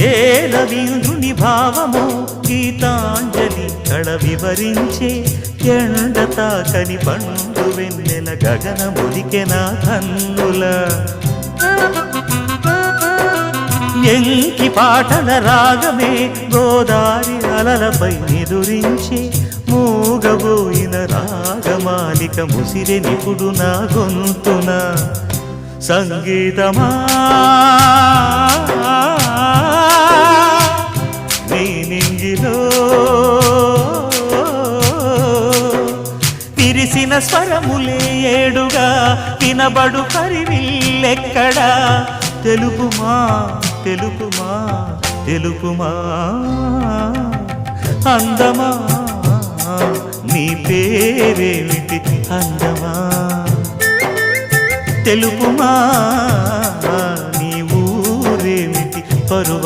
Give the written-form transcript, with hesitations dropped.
ఏ రవీంద్రుని భావమో గీతాంజలి కళ వివరించే ఎండ తాకని పండు వెన్నెల గగనములికెనా కన్నుల ఎంకి పాటల రాగమే గోదారి అలలపై నిదురించే మూగబోయిన రాగమాలిక ముసిరె నిపుడు నా గొంతున సంగీతమా నీ నింగిలో విరిసిన స్వరములే ఏడుగా వినబడు కరివిల్లెక్కడా తెలుపుమా తెలుపుమా తెలుపుమా అందమా నీ పేరేమిటి అందమా తెలుపుమా నీ ఊరేమిటి పరువ